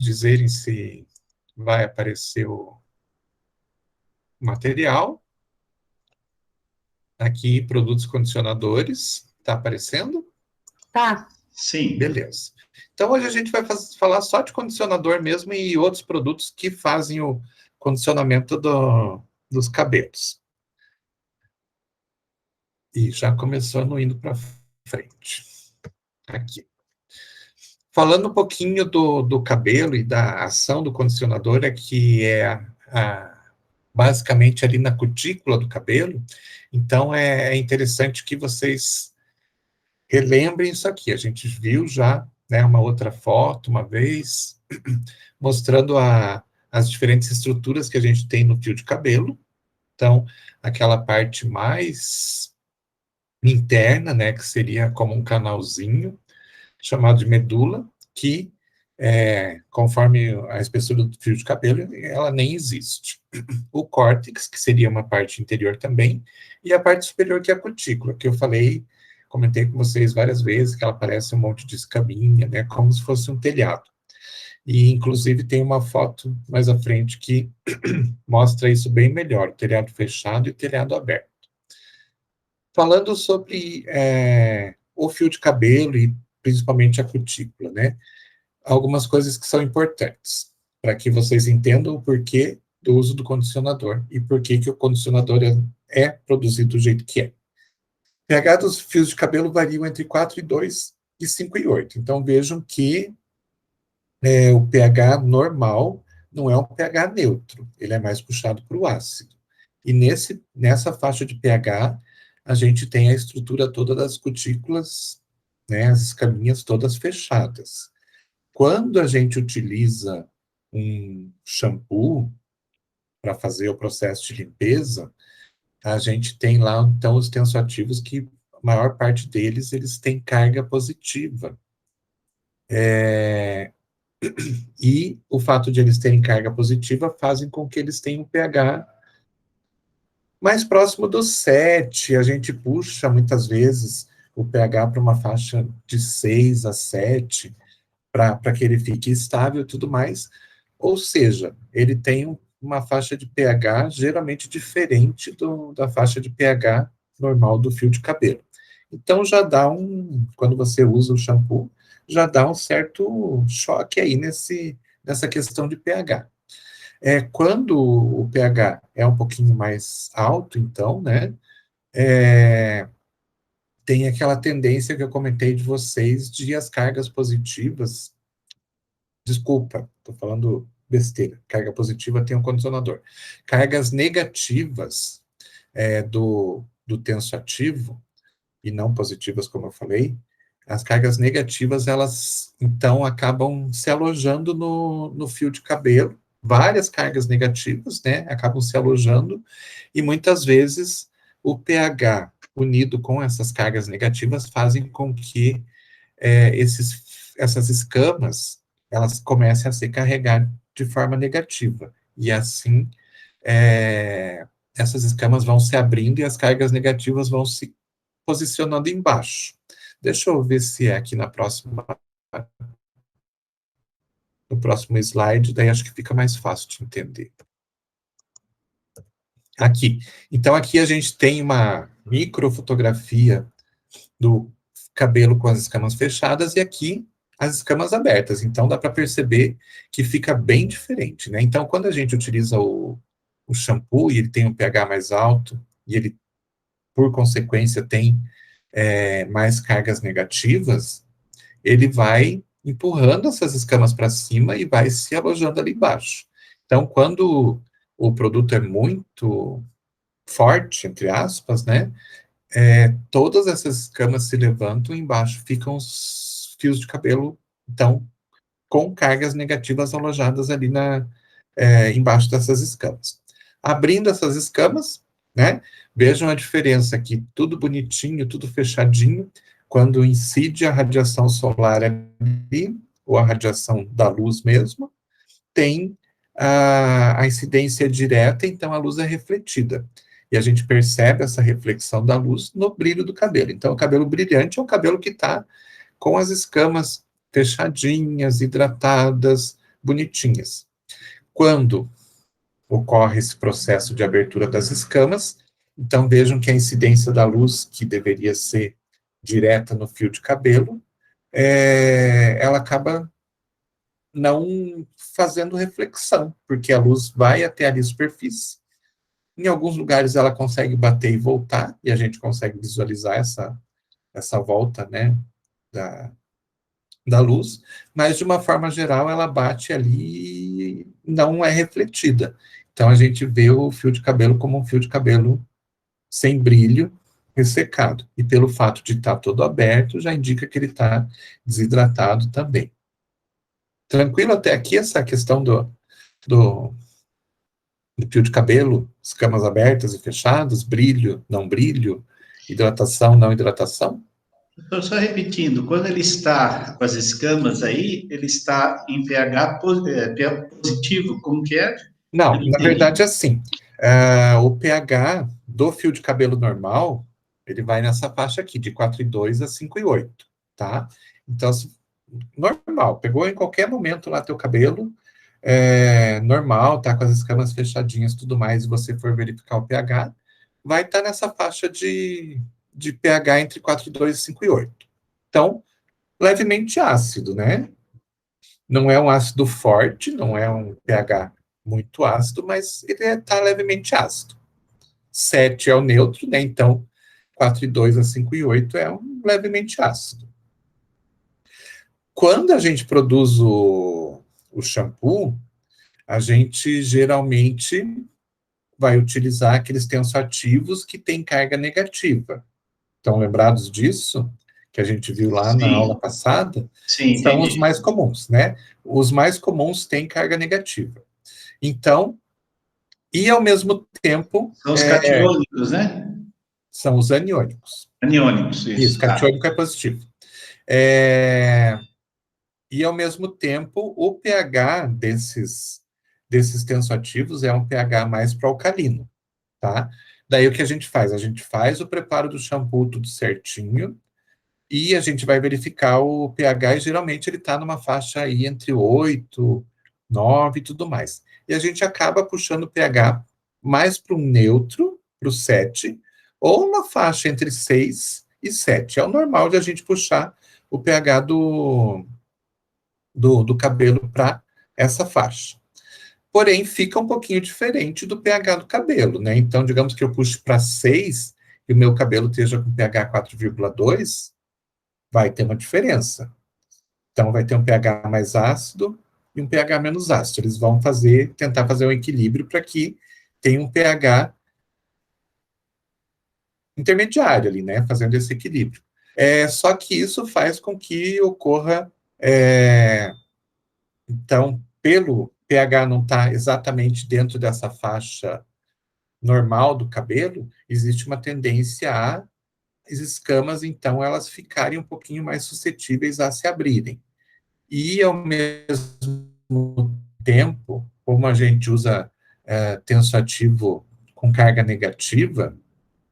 dizerem se vai aparecer o material. Aqui, produtos condicionadores, está aparecendo? Tá. Sim. Beleza. Então, hoje a gente vai falar só de condicionador mesmo e outros produtos que fazem o condicionamento dos cabelos. E já começando indo para frente. Aqui. Falando um pouquinho do cabelo e da ação do condicionador, que é basicamente ali na cutícula do cabelo. Então, é interessante que vocês relembrem isso aqui. A gente viu já, né, uma outra foto, uma vez, mostrando as diferentes estruturas que a gente tem no fio de cabelo. Então, aquela parte mais interna, né, que seria como um canalzinho, chamado de medula, que, conforme a espessura do fio de cabelo, ela nem existe. O córtex, que seria uma parte interior também, e a parte superior, que é a cutícula, que eu comentei com vocês várias vezes, que ela parece um monte de escaminha, né, como se fosse um telhado. E, inclusive, tem uma foto mais à frente que mostra isso bem melhor, o telhado fechado e o telhado aberto. Falando sobre o fio de cabelo e principalmente a cutícula, né? Algumas coisas que são importantes para que vocês entendam o porquê do uso do condicionador e por que o condicionador é produzido do jeito que é. O pH dos fios de cabelo variam entre 4,2 e 5,8. Então, vejam que o pH normal não é um pH neutro, ele é mais puxado para o ácido. E nessa faixa de pH, a gente tem a estrutura toda das cutículas, né, as escaminhas todas fechadas. Quando a gente utiliza um shampoo para fazer o processo de limpeza, a gente tem lá, então, os tensoativos que a maior parte deles, eles têm carga positiva. E o fato de eles terem carga positiva fazem com que eles tenham um pH mais próximo do 7. A gente puxa, muitas vezes, o pH para uma faixa de 6 a 7, para que ele fique estável e tudo mais. Ou seja, ele tem uma faixa de pH geralmente diferente da faixa de pH normal do fio de cabelo. Então, já dá quando você usa o shampoo, já dá um certo choque aí nessa questão de pH. Quando o pH é um pouquinho mais alto, então, né, tem aquela tendência que eu comentei de vocês de as cargas positivas. Desculpa, estou falando besteira. Carga positiva tem um condicionador. Cargas negativas do tensoativo, e não positivas, como eu falei, as cargas negativas, elas, então, acabam se alojando no fio de cabelo. Várias cargas negativas, né, acabam se alojando, e muitas vezes o pH unido com essas cargas negativas fazem com que essas escamas, elas comecem a se carregar de forma negativa, e assim essas escamas vão se abrindo e as cargas negativas vão se posicionando embaixo. Deixa eu ver se é aqui no próximo slide, daí acho que fica mais fácil de entender. Aqui. Então, aqui a gente tem uma microfotografia do cabelo com as escamas fechadas e aqui as escamas abertas. Então, dá para perceber que fica bem diferente, né? Então, quando a gente utiliza o shampoo e ele tem um pH mais alto e ele, por consequência, tem mais cargas negativas, ele vai empurrando essas escamas para cima e vai se alojando ali embaixo. Então, quando o produto é muito forte, entre aspas, né, todas essas escamas se levantam e embaixo ficam os fios de cabelo, então, com cargas negativas alojadas ali embaixo dessas escamas. Abrindo essas escamas, né, vejam a diferença aqui, tudo bonitinho, tudo fechadinho, quando incide a radiação solar ali, ou a radiação da luz mesmo, tem a incidência direta, então a luz é refletida. E a gente percebe essa reflexão da luz no brilho do cabelo. Então, o cabelo brilhante é um cabelo que está com as escamas fechadinhas, hidratadas, bonitinhas. Quando ocorre esse processo de abertura das escamas, então vejam que a incidência da luz, que deveria ser direta no fio de cabelo, ela acaba não fazendo reflexão, porque a luz vai até ali a superfície. Em alguns lugares ela consegue bater e voltar, e a gente consegue visualizar essa volta, né, da luz, mas de uma forma geral ela bate ali e não é refletida. Então a gente vê o fio de cabelo como um fio de cabelo sem brilho, ressecado. E pelo fato de estar todo aberto, já indica que ele está desidratado também. Tranquilo até aqui essa questão do, do fio de cabelo, escamas abertas e fechadas, brilho, não brilho, hidratação, não hidratação? Então, só repetindo, quando ele está com as escamas aí, ele está em pH pH positivo, como que é? Eu Não, não na entendi. verdade, assim, o pH do fio de cabelo normal, ele vai nessa faixa aqui, de 4,2 a 5,8, tá? Então, normal, pegou em qualquer momento lá teu cabelo, normal, tá com as escamas fechadinhas e tudo mais, e você for verificar o pH, vai estar nessa faixa de pH entre 4,2 e 5,8. Então, levemente ácido, né? Não é um ácido forte, não é um pH muito ácido, mas ele está levemente ácido. 7 é o neutro, né? Então, 4,2 a 5,8 é um levemente ácido. Quando a gente produz o shampoo, a gente geralmente vai utilizar aqueles tensoativos que têm carga negativa. Estão lembrados disso? Que a gente viu lá na aula Sim, passada? sim, São os entendi. mais comuns, né? Os mais comuns têm carga negativa. Então, e ao mesmo tempo, São os catiônicos, né? são os aniônicos. Aniônicos, Isso, isso, tá. catiônico é positivo. É, e ao mesmo tempo, o pH desses tensoativos é um pH mais para alcalino, tá? Daí o que a gente faz? A gente faz o preparo do shampoo tudo certinho, e a gente vai verificar o pH, e geralmente ele está numa faixa aí entre 8, 9 e tudo mais. E a gente acaba puxando o pH mais para um neutro, para o 7, ou uma faixa entre 6 e 7. É o normal de a gente puxar o pH do cabelo para essa faixa. Porém, fica um pouquinho diferente do pH do cabelo, né? Então, digamos que eu puxo para 6 e o meu cabelo esteja com pH 4,2, vai ter uma diferença. Então, vai ter um pH mais ácido e um pH menos ácido. Eles vão tentar fazer um equilíbrio para que tenha um pH intermediário ali, né? Fazendo esse equilíbrio. Só que isso faz com que ocorra, então, pelo pH não estar tá exatamente dentro dessa faixa normal do cabelo, existe uma tendência as escamas, então, elas ficarem um pouquinho mais suscetíveis a se abrirem. E, ao mesmo tempo, como a gente usa tensoativo com carga negativa,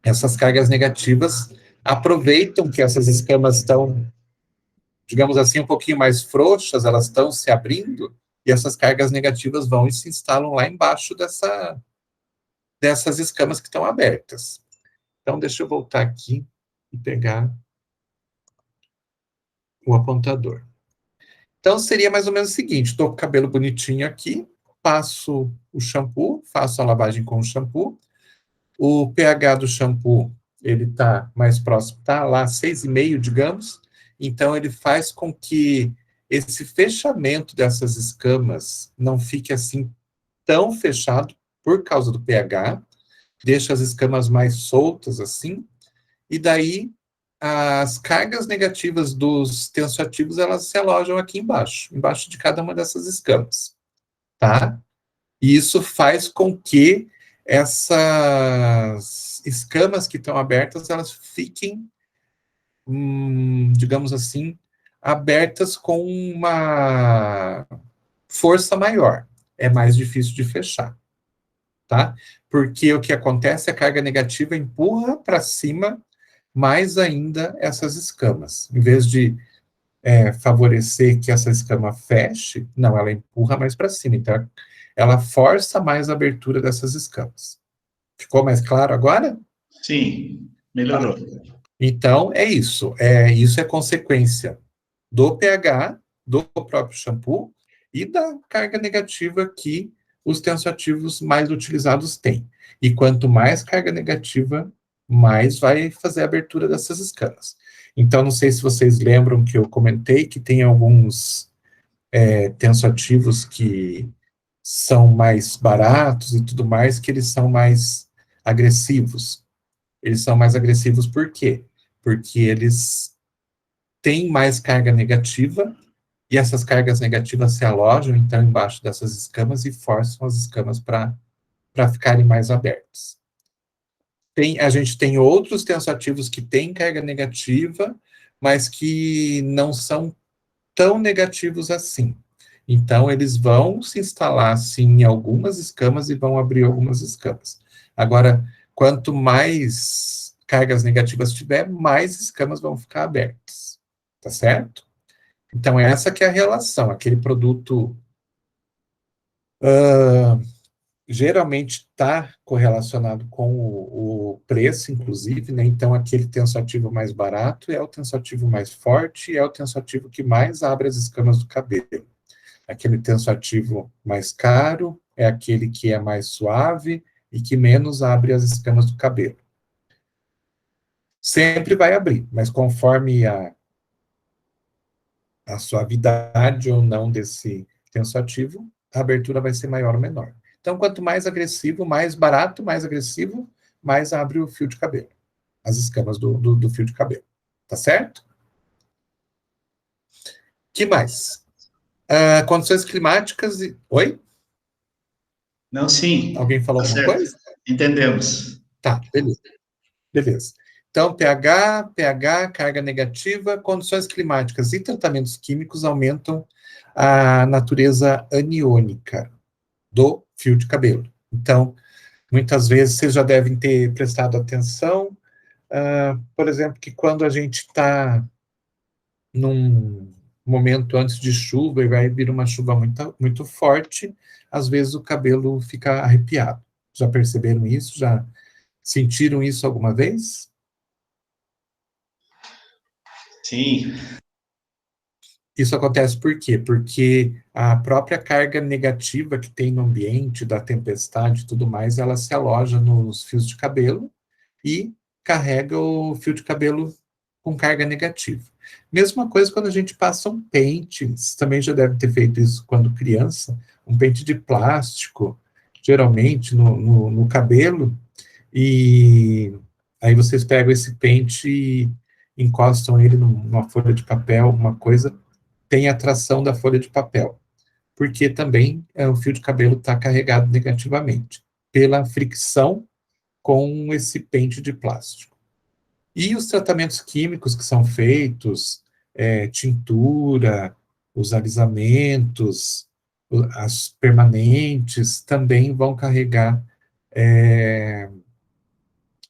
essas cargas negativas aproveitam que essas escamas estão, digamos assim, um pouquinho mais frouxas, elas estão se abrindo, e essas cargas negativas vão e se instalam lá embaixo dessas escamas que estão abertas. Então, deixa eu voltar aqui e pegar o apontador. Então, seria mais ou menos o seguinte: estou com o cabelo bonitinho aqui, passo o shampoo, faço a lavagem com o shampoo, o pH do shampoo, ele está mais próximo, está lá 6,5, digamos, então ele faz com que esse fechamento dessas escamas não fique assim tão fechado por causa do pH, deixa as escamas mais soltas assim, e daí as cargas negativas dos tensoativos, elas se alojam aqui embaixo de cada uma dessas escamas, tá? E isso faz com que essas escamas que estão abertas, elas fiquem, digamos assim, abertas com uma força maior. É mais difícil de fechar, tá? Porque o que acontece, a carga negativa empurra para cima mais ainda essas escamas. Em vez de favorecer que essa escama feche, não, ela empurra mais para cima, então ela força mais a abertura dessas escamas. Ficou mais claro agora? Sim, Tá. melhorou. Então, isso é consequência do pH, do próprio shampoo e da carga negativa que os tensoativos mais utilizados têm. E quanto mais carga negativa, mais vai fazer a abertura dessas escamas. Então, não sei se vocês lembram que eu comentei que tem alguns tensoativos que são mais baratos e tudo mais, que eles são mais agressivos. Eles são mais agressivos por quê? Porque eles têm mais carga negativa e essas cargas negativas se alojam, então, embaixo dessas escamas e forçam as escamas para ficarem mais abertas. A gente tem outros tensoativos que têm carga negativa, mas que não são tão negativos assim. Então, eles vão se instalar, sim, em algumas escamas e vão abrir algumas escamas. Agora, quanto mais cargas negativas tiver, mais escamas vão ficar abertas. Tá certo? Então, essa que é a relação. Aquele produto geralmente está correlacionado com o preço, inclusive, né? Então, aquele tensoativo mais barato é o tensoativo mais forte e é o tensoativo que mais abre as escamas do cabelo. Aquele tensoativo mais caro é aquele que é mais suave e que menos abre as escamas do cabelo. Sempre vai abrir, mas conforme a suavidade ou não desse tensoativo, a abertura vai ser maior ou menor. Então, quanto mais agressivo, mais barato, mais agressivo, mais abre o fio de cabelo, as escamas do fio de cabelo. Tá certo? Que mais? Condições climáticas e... Oi? Não, sim, Alguém falou tá alguma certo. coisa? Entendemos. Tá, beleza. Beleza. Então, pH, carga negativa, condições climáticas e tratamentos químicos aumentam a natureza aniônica do fio de cabelo. Então, muitas vezes vocês já devem ter prestado atenção, por exemplo, que quando a gente está num momento antes de chuva e vai vir uma chuva muito, muito forte, às vezes o cabelo fica arrepiado. Já perceberam isso? Já sentiram isso alguma vez? Sim, Isso acontece por quê? Porque a própria carga negativa que tem no ambiente, da tempestade e tudo mais, ela se aloja nos fios de cabelo e carrega o fio de cabelo com carga negativa. Mesma coisa quando a gente passa um pente, você também já deve ter feito isso quando criança, um pente de plástico, geralmente no cabelo, e aí vocês pegam esse pente e encostam ele numa folha de papel, alguma coisa, tem atração da folha de papel, porque também o fio de cabelo está carregado negativamente, pela fricção com esse pente de plástico. E os tratamentos químicos que são feitos, tintura, os alisamentos, as permanentes, também vão carregar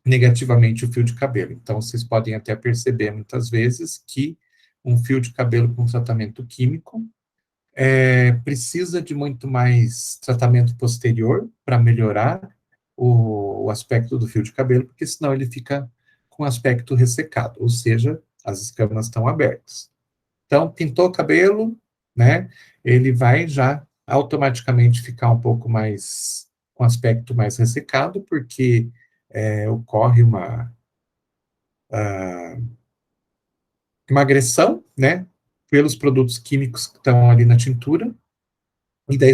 negativamente o fio de cabelo. Então, vocês podem até perceber muitas vezes que um fio de cabelo com tratamento químico precisa de muito mais tratamento posterior para melhorar o aspecto do fio de cabelo, porque senão ele fica com aspecto ressecado, ou seja, as escamas estão abertas. Então, pintou o cabelo, né, ele vai já automaticamente ficar um pouco mais, com aspecto mais ressecado, porque ocorre uma agressão, né, pelos produtos químicos que estão ali na tintura, e daí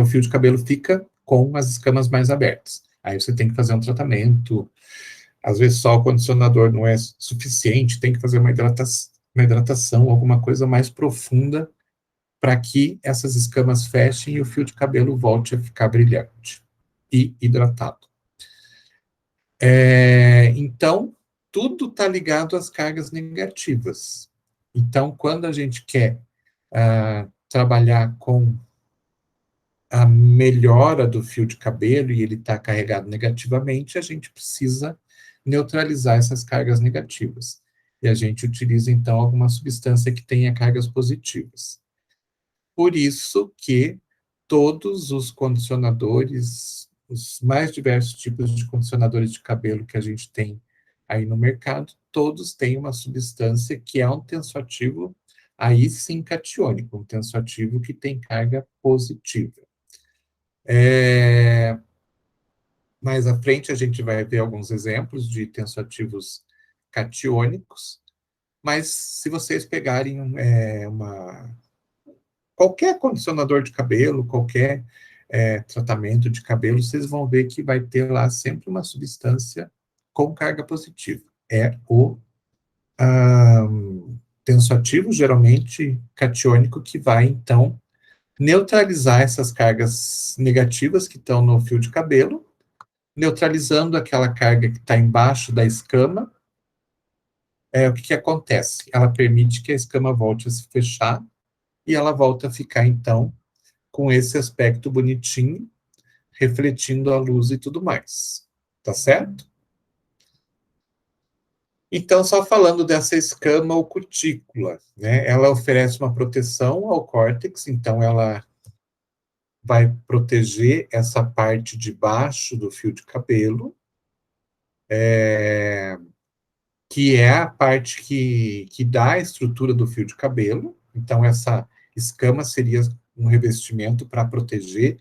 o fio de cabelo fica com as escamas mais abertas. Aí você tem que fazer um tratamento, às vezes só o condicionador não é suficiente, tem que fazer uma hidratação, alguma coisa mais profunda para que essas escamas fechem e o fio de cabelo volte a ficar brilhante e hidratado. Então, tudo está ligado às cargas negativas. Então, quando a gente quer trabalhar com a melhora do fio de cabelo e ele está carregado negativamente, a gente precisa neutralizar essas cargas negativas. e a gente utiliza, então, alguma substância que tenha cargas positivas. Por isso que todos os condicionadores, os mais diversos tipos de condicionadores de cabelo que a gente tem aí no mercado, todos têm uma substância que é um tensoativo, aí sim catiônico, um tensoativo que tem carga positiva. Mais à frente a gente vai ver alguns exemplos de tensoativos catiônicos, mas se vocês pegarem qualquer condicionador de cabelo, qualquer tratamento de cabelo, vocês vão ver que vai ter lá sempre uma substância com carga positiva. É o tensoativo, geralmente catiônico, que vai, então, neutralizar essas cargas negativas que estão no fio de cabelo, neutralizando aquela carga que está embaixo da escama. O que acontece? Ela permite que a escama volte a se fechar e ela volta a ficar, então, com esse aspecto bonitinho, refletindo a luz e tudo mais. Tá certo? Então, só falando dessa escama ou cutícula, né? Ela oferece uma proteção ao córtex, então ela vai proteger essa parte de baixo do fio de cabelo, que é a parte que dá a estrutura do fio de cabelo. Então, essa escama seria um revestimento para proteger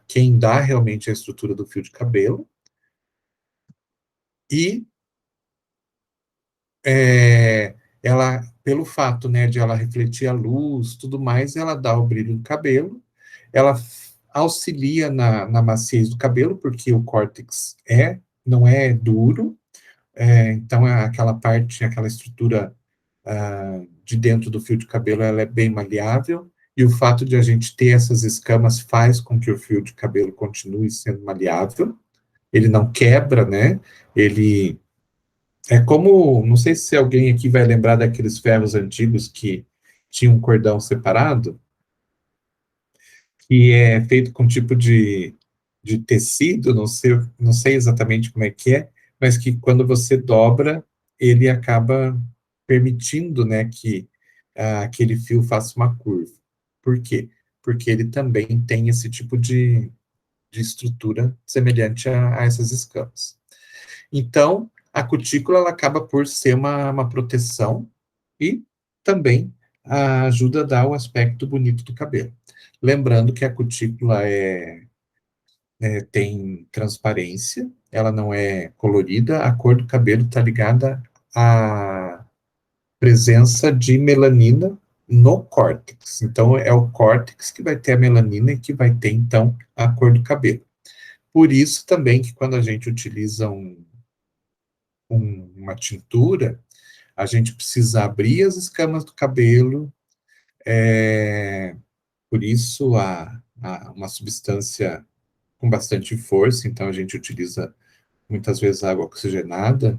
quem dá realmente a estrutura do fio de cabelo. E ela, pelo fato, né, de ela refletir a luz, tudo mais, ela dá o brilho do cabelo, ela auxilia na maciez do cabelo, porque o córtex não é duro, então aquela parte, aquela estrutura de dentro do fio de cabelo, ela é bem maleável, e o fato de a gente ter essas escamas faz com que o fio de cabelo continue sendo maleável, ele não quebra, né, ele é como, não sei se alguém aqui vai lembrar daqueles ferros antigos que tinham um cordão separado, que é feito com um tipo de tecido, não sei exatamente como é que é, mas que quando você dobra, ele acaba permitindo, né, que aquele fio faça uma curva. Por quê? Porque ele também tem esse tipo de estrutura semelhante a essas escamas. Então, a cutícula ela acaba por ser uma proteção e também ajuda a dar o aspecto bonito do cabelo. Lembrando que a cutícula tem transparência, ela não é colorida, a cor do cabelo está ligada à presença de melanina no córtex. Então, é o córtex que vai ter a melanina e que vai ter, então, a cor do cabelo. Por isso também que quando a gente utiliza uma tintura, a gente precisa abrir as escamas do cabelo, por isso uma substância com bastante força, então a gente utiliza muitas vezes água oxigenada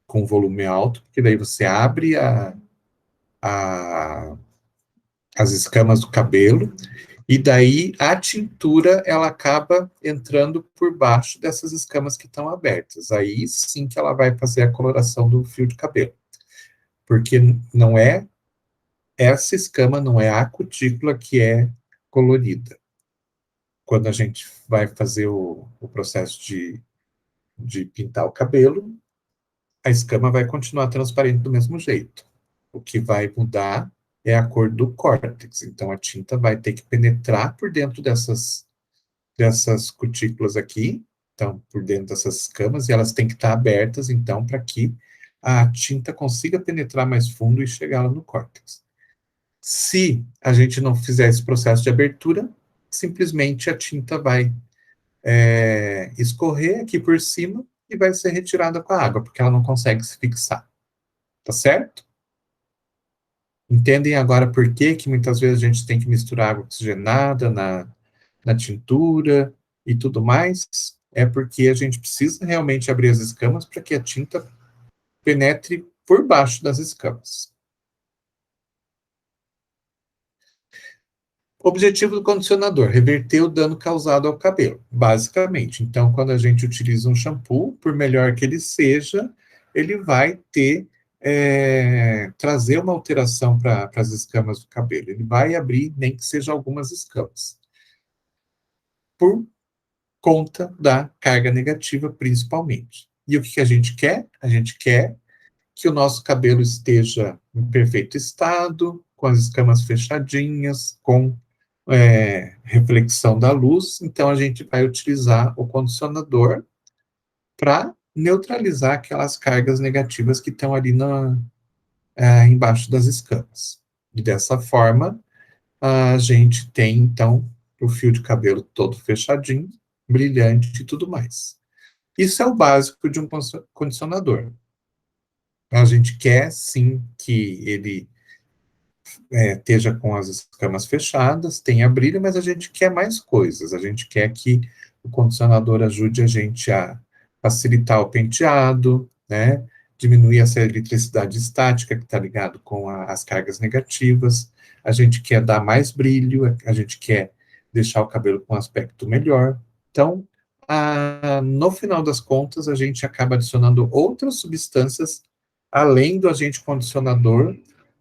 com volume alto, porque daí você abre as escamas do cabelo, e daí a tintura ela acaba entrando por baixo dessas escamas que estão abertas. Aí sim que ela vai fazer a coloração do fio de cabelo. Porque não é essa escama, não é a cutícula que é colorida. Quando a gente vai fazer o processo de pintar o cabelo, a escama vai continuar transparente do mesmo jeito. O que vai mudar é a cor do córtex. Então, a tinta vai ter que penetrar por dentro dessas cutículas aqui, então, por dentro dessas escamas, e elas têm que estar abertas, então, para que a tinta consiga penetrar mais fundo e chegar lá no córtex. Se a gente não fizer esse processo de abertura, simplesmente a tinta vai escorrer aqui por cima e vai ser retirada com a água, porque ela não consegue se fixar. Tá certo? Entendem agora por que muitas vezes a gente tem que misturar água oxigenada na tintura e tudo mais? É porque a gente precisa realmente abrir as escamas para que a tinta penetre por baixo das escamas. Objetivo do condicionador: reverter o dano causado ao cabelo, basicamente. Então, quando a gente utiliza um shampoo, por melhor que ele seja, ele vai trazer uma alteração para as escamas do cabelo. Ele vai abrir, nem que seja algumas escamas. Por conta da carga negativa, principalmente. E o que a gente quer? A gente quer que o nosso cabelo esteja em perfeito estado, com as escamas fechadinhas, com reflexão da luz. Então, a gente vai utilizar o condicionador para neutralizar aquelas cargas negativas que estão ali embaixo das escamas. E dessa forma, a gente tem, então, o fio de cabelo todo fechadinho, brilhante e tudo mais. Isso é o básico de um condicionador. A gente quer, sim, que ele esteja com as escamas fechadas, tenha brilho, mas a gente quer mais coisas. A gente quer que o condicionador ajude a gente a facilitar o penteado, né? Diminuir essa eletricidade estática que está ligado com as cargas negativas. A gente quer dar mais brilho, a gente quer deixar o cabelo com um aspecto melhor. Então, no final das contas, a gente acaba adicionando outras substâncias além do agente condicionador,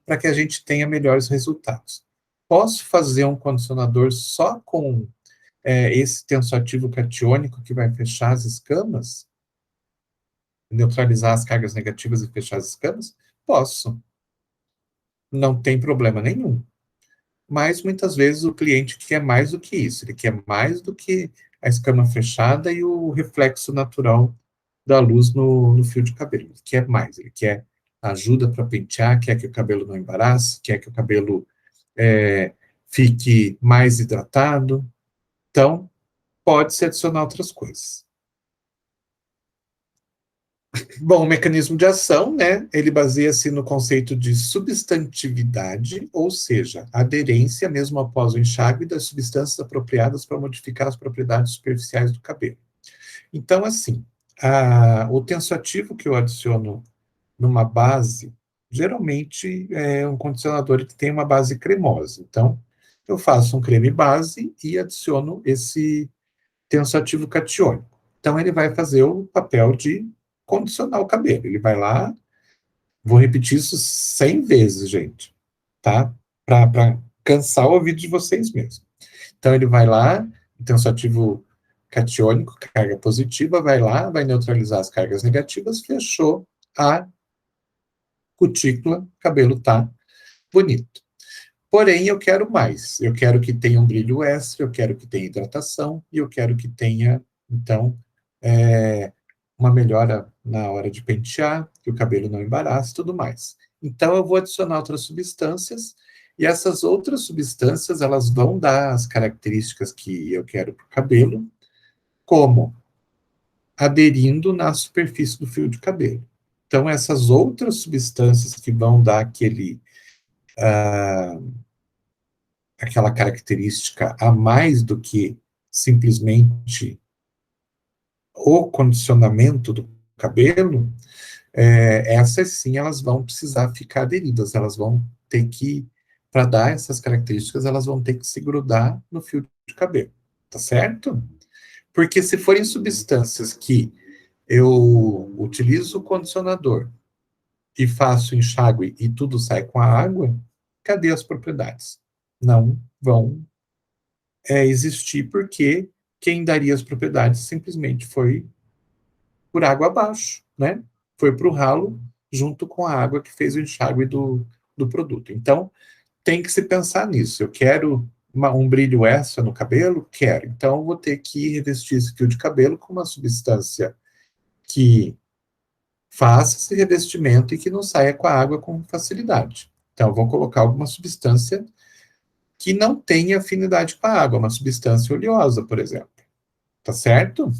para que a gente tenha melhores resultados. Posso fazer um condicionador só com esse tensoativo catiônico que vai fechar as escamas? Neutralizar as cargas negativas e fechar as escamas? Posso. Não tem problema nenhum. Mas muitas vezes o cliente quer mais do que isso. Ele quer mais do que a escama fechada e o reflexo natural da luz no fio de cabelo. Ele quer mais. Ele quer ajuda para pentear, quer que o cabelo não embarace, quer que o cabelo fique mais hidratado. Então, pode-se adicionar outras coisas. Bom, o mecanismo de ação, né, ele baseia-se no conceito de substantividade, ou seja, aderência, mesmo após o enxágue, das substâncias apropriadas para modificar as propriedades superficiais do cabelo. Então, assim, o tensoativo que eu adiciono numa base, geralmente é um condicionador que tem uma base cremosa. Então, eu faço um creme base e adiciono esse tensoativo catiônico. Então, ele vai fazer o papel de condicionar o cabelo. Ele vai lá, vou repetir isso 100 vezes, gente, tá? Para cansar o ouvido de vocês mesmo. Então, ele vai lá, tensoativo catiônico, carga positiva, vai lá, vai neutralizar as cargas negativas, fechou a cutícula, cabelo tá bonito. Porém, eu quero mais. Eu quero que tenha um brilho extra, eu quero que tenha hidratação, e eu quero que tenha, então, uma melhora na hora de pentear, que o cabelo não embarace e tudo mais. Então, eu vou adicionar outras substâncias, e essas outras substâncias, elas vão dar as características que eu quero para o cabelo, como aderindo na superfície do fio de cabelo. Então, essas outras substâncias que vão dar aquela característica a mais do que simplesmente o condicionamento do cabelo, essas sim, elas vão precisar ficar aderidas, elas vão ter que, para dar essas características, elas vão ter que se grudar no fio de cabelo, tá certo? Porque se forem substâncias que eu utilizo o condicionador e faço enxágue e tudo sai com a água, cadê as propriedades? Não vão existir, porque quem daria as propriedades simplesmente foi por água abaixo, né? Foi para o ralo junto com a água que fez o enxágue do produto. Então, tem que se pensar nisso. Eu quero um brilho extra no cabelo? Quero. Então, eu vou ter que revestir esse fio de cabelo com uma substância que faça esse revestimento e que não saia com a água com facilidade. Então, eu vou colocar alguma substância que não tenha afinidade com a água, uma substância oleosa, por exemplo. Tá certo?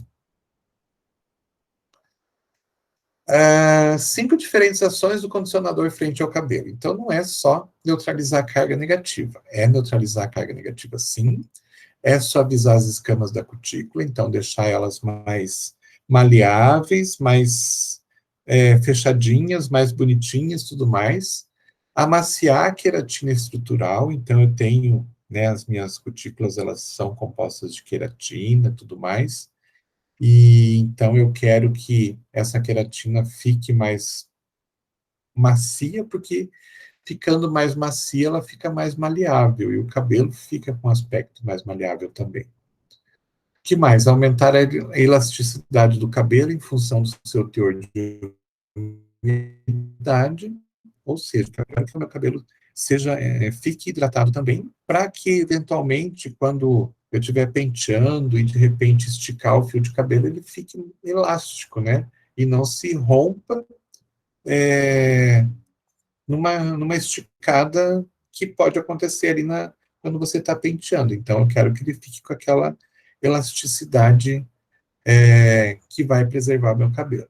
5 diferentes ações do condicionador frente ao cabelo. Então, não é só neutralizar a carga negativa. É neutralizar a carga negativa, sim. É suavizar as escamas da cutícula, então deixar elas mais maleáveis, mais fechadinhas, mais bonitinhas, tudo mais. Amaciar a queratina estrutural, então eu tenho, né, as minhas cutículas, elas são compostas de queratina, tudo mais. e então eu quero que essa queratina fique mais macia, porque ficando mais macia, ela fica mais maleável, e o cabelo fica com um aspecto mais maleável também. Que mais? Aumentar a elasticidade do cabelo em função do seu teor de umidade, ou seja, eu quero que o meu cabelo fique hidratado também, para que, eventualmente, quando eu estiver penteando e, de repente, esticar o fio de cabelo, ele fique elástico, né? E não se rompa numa esticada que pode acontecer ali quando você está penteando. Então, eu quero que ele fique com aquela elasticidade que vai preservar meu cabelo.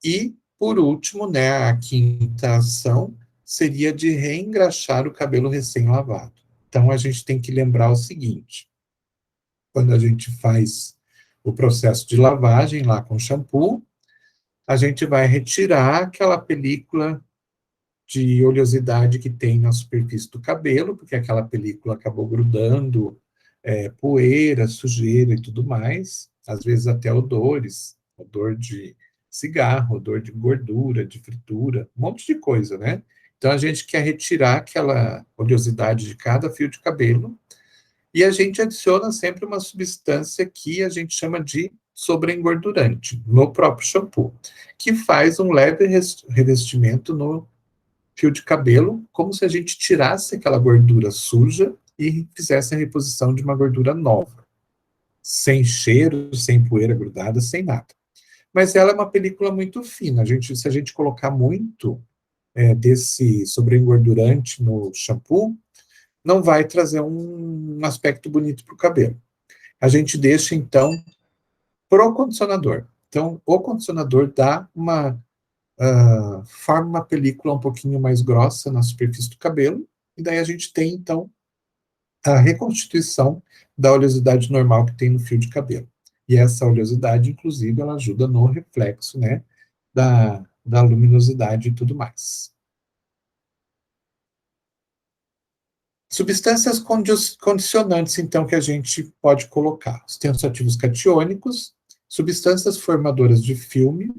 E, por último, né, a quinta ação seria de reengraxar o cabelo recém-lavado. Então, a gente tem que lembrar o seguinte: quando a gente faz o processo de lavagem lá com shampoo, a gente vai retirar aquela película de oleosidade que tem na superfície do cabelo, porque aquela película acabou grudando poeira, sujeira e tudo mais, às vezes até odores, odor de cigarro, odor de gordura, de fritura, um monte de coisa, né? Então a gente quer retirar aquela oleosidade de cada fio de cabelo e a gente adiciona sempre uma substância que a gente chama de sobreengordurante no próprio shampoo, que faz um leve revestimento no fio de cabelo, como se a gente tirasse aquela gordura suja e fizesse a reposição de uma gordura nova, sem cheiro, sem poeira grudada, sem nada. Mas ela é uma película muito fina. Se a gente colocar muito desse sobreengordurante no shampoo, não vai trazer um aspecto bonito para o cabelo. A gente deixa, então, pro condicionador. Então, o condicionador dá forma uma película um pouquinho mais grossa na superfície do cabelo, e daí a gente tem, então, a reconstituição da oleosidade normal que tem no fio de cabelo. E essa oleosidade, inclusive, ela ajuda no reflexo, né, da luminosidade e tudo mais. Substâncias condicionantes, então, que a gente pode colocar. Os tensoativos catiônicos, substâncias formadoras de filme,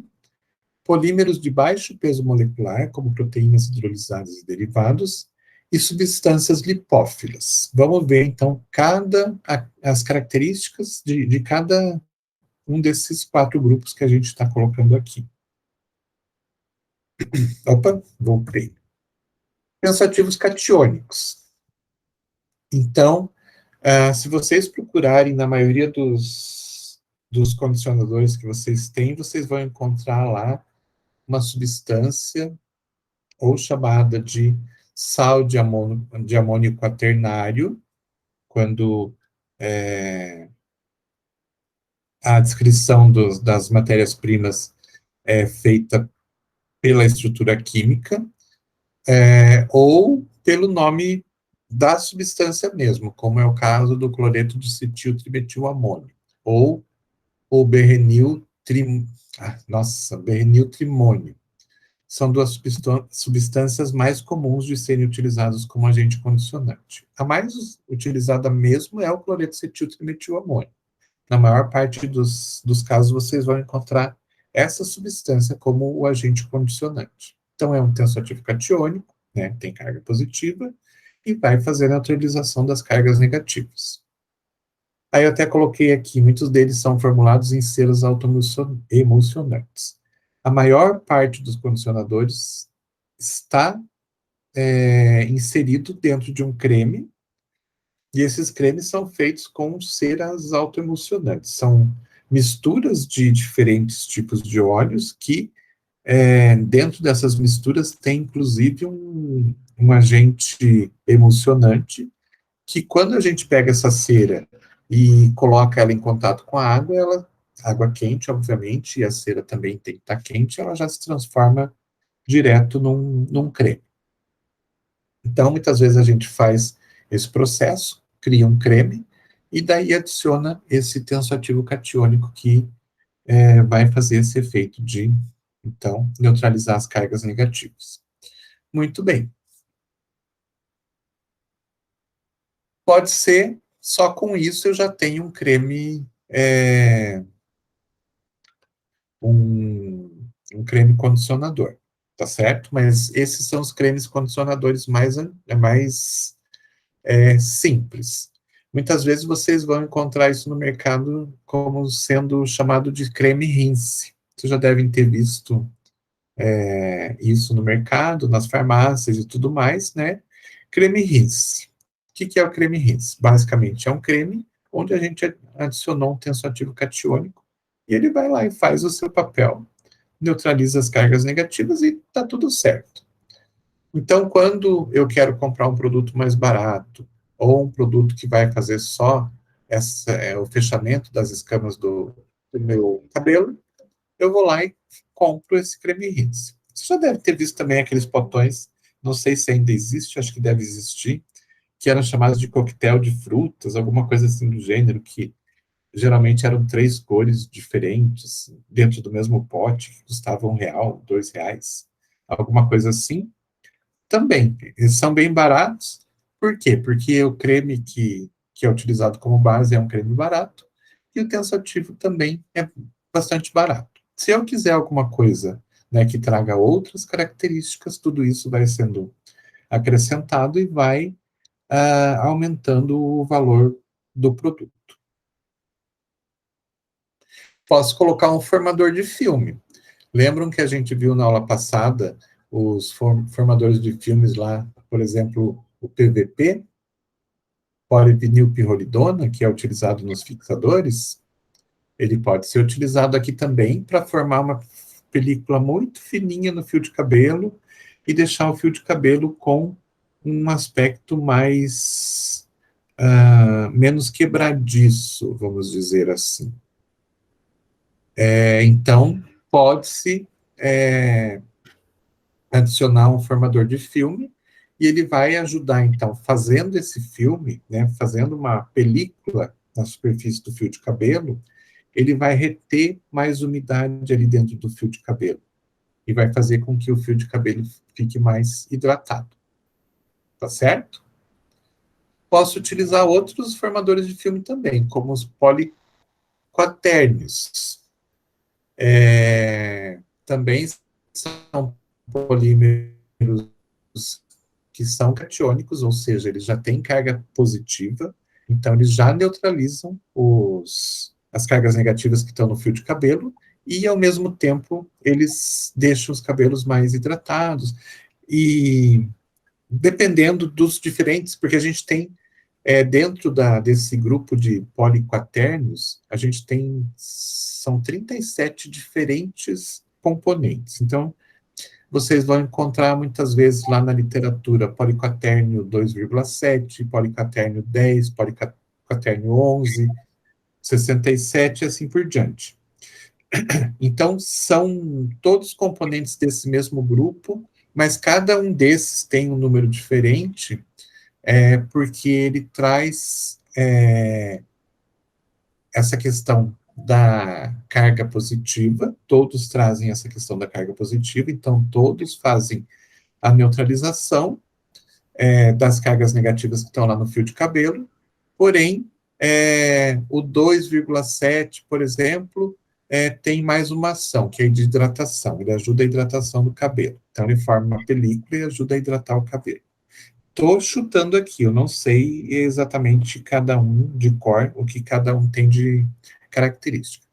polímeros de baixo peso molecular, como proteínas hidrolisadas e derivados, e substâncias lipófilas. Vamos ver, então, as características de cada um desses 4 grupos que a gente está colocando aqui. Opa, voltei. Pensativos catiônicos. Então, se vocês procurarem na maioria dos condicionadores que vocês têm, vocês vão encontrar lá uma substância ou chamada de sal de amônio quaternário, quando a descrição das matérias-primas é feita pela estrutura química, ou pelo nome da substância mesmo, como é o caso do cloreto de cetiltrimetilamônio, ou o berreniltrimônio. São 2 substâncias mais comuns de serem utilizadas como agente condicionante. A mais utilizada mesmo é o cloreto de cetiltrimetilamônio. Na maior parte dos casos, vocês vão encontrar essa substância como o agente condicionante. Então, é um tensoativo catiônico, né, tem carga positiva, e vai fazer a neutralização das cargas negativas. Aí eu até coloquei aqui, muitos deles são formulados em selos autoemulsionantes. A maior parte dos condicionadores está inserido dentro de um creme, e esses cremes são feitos com ceras autoemulsionantes. São misturas de diferentes tipos de óleos que, dentro dessas misturas, tem inclusive um agente emulsionante que, quando a gente pega essa cera e coloca ela em contato com a água, água quente, obviamente, e a cera também tem que estar quente, ela já se transforma direto num creme. Então, muitas vezes a gente faz esse processo, cria um creme, e daí adiciona esse tensoativo catiônico que vai fazer esse efeito de, então, neutralizar as cargas negativas. Muito bem. Pode ser, só com isso eu já tenho um creme um creme condicionador, tá certo? Mas esses são os cremes condicionadores mais simples. Muitas vezes vocês vão encontrar isso no mercado como sendo chamado de creme rinse. Vocês já devem ter visto isso no mercado, nas farmácias e tudo mais, né? Creme rinse. O que é o creme rinse? Basicamente, é um creme onde a gente adicionou um tensoativo catiônico e ele vai lá e faz o seu papel, neutraliza as cargas negativas e tá tudo certo. Então, quando eu quero comprar um produto mais barato, ou um produto que vai fazer só o fechamento das escamas do meu cabelo, eu vou lá e compro esse creme rinse. Você já deve ter visto também aqueles potões, não sei se ainda existe, acho que deve existir, que eram chamados de coquetel de frutas, alguma coisa assim do gênero, que geralmente eram 3 cores diferentes, dentro do mesmo pote, que custavam R$ 1, R$ 2, alguma coisa assim. Também, eles são bem baratos. Por quê? Porque o creme que é utilizado como base é um creme barato, e o tensoativo também é bastante barato. Se eu quiser alguma coisa, né, que traga outras características, tudo isso vai sendo acrescentado e vai aumentando o valor do produto. Posso colocar um formador de filme. Lembram que a gente viu na aula passada os formadores de filmes lá, por exemplo, o PVP, polivinilpirrolidona, que é utilizado nos fixadores? Ele pode ser utilizado aqui também para formar uma película muito fininha no fio de cabelo e deixar o fio de cabelo com um aspecto mais menos quebradiço, vamos dizer assim. Então, pode-se adicionar um formador de filme e ele vai ajudar, então, fazendo esse filme, né, fazendo uma película na superfície do fio de cabelo, ele vai reter mais umidade ali dentro do fio de cabelo e vai fazer com que o fio de cabelo fique mais hidratado. Tá certo? Posso utilizar outros formadores de filme também, como os poliquaternios. Também são polímeros que são catiônicos, ou seja, eles já têm carga positiva, então eles já neutralizam as cargas negativas que estão no fio de cabelo, e ao mesmo tempo eles deixam os cabelos mais hidratados, e dependendo dos diferentes, porque a gente tem dentro desse grupo de poliquaternios, a gente são 37 diferentes componentes. Então, vocês vão encontrar muitas vezes lá na literatura poliquaternio 2,7, poliquaternio 10, poliquaternio 11, 67 e assim por diante. Então, são todos componentes desse mesmo grupo, mas cada um desses tem um número diferente, porque ele traz essa questão da carga positiva, todos trazem essa questão da carga positiva, então todos fazem a neutralização das cargas negativas que estão lá no fio de cabelo, porém, o 2,7, por exemplo, tem mais uma ação, que é de hidratação, ele ajuda a hidratação do cabelo, então ele forma uma película e ajuda a hidratar o cabelo. Estou chutando aqui, eu não sei exatamente cada um de cor, o que cada um tem de característica.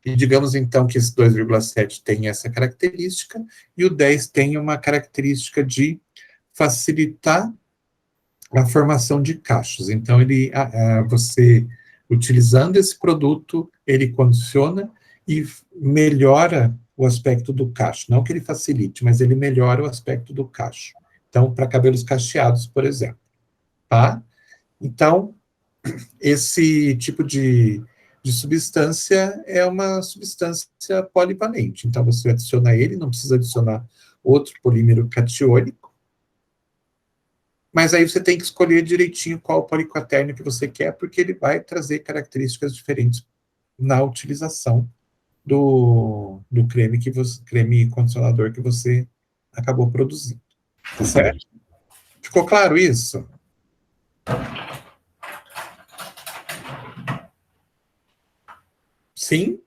E digamos então que esse 2,7 tem essa característica, e o 10 tem uma característica de facilitar a formação de cachos. Então, você, utilizando esse produto, ele condiciona e melhora o aspecto do cacho. Não que ele facilite, mas ele melhora o aspecto do cacho. Então, para cabelos cacheados, por exemplo. Tá? Então, esse tipo de substância é uma substância polivalente. Então, você adiciona ele, não precisa adicionar outro polímero catiônico, mas aí você tem que escolher direitinho qual poliquaterno que você quer, porque ele vai trazer características diferentes na utilização do creme condicionador que você acabou produzindo. Tá certo? Ficou claro isso? Sim?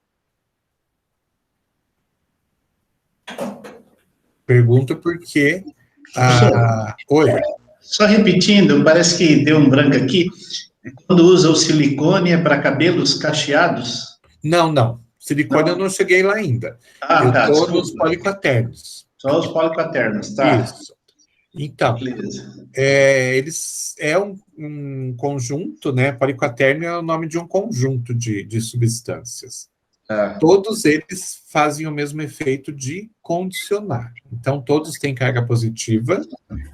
Pergunto porque... Oi. Só repetindo, parece que deu um branco aqui. Quando usa o silicone é para cabelos cacheados? Não. Silicone eu Não? não cheguei lá ainda. Ah, Eu tá, estou nos desculpa. poliquaternos. Só os poliquaternos, tá. Isso. Então, Beleza. eles um conjunto, né? Poliquaterno é o nome de um conjunto de substâncias. Tá. Todos eles fazem o mesmo efeito de condicionar. Então, todos têm carga positiva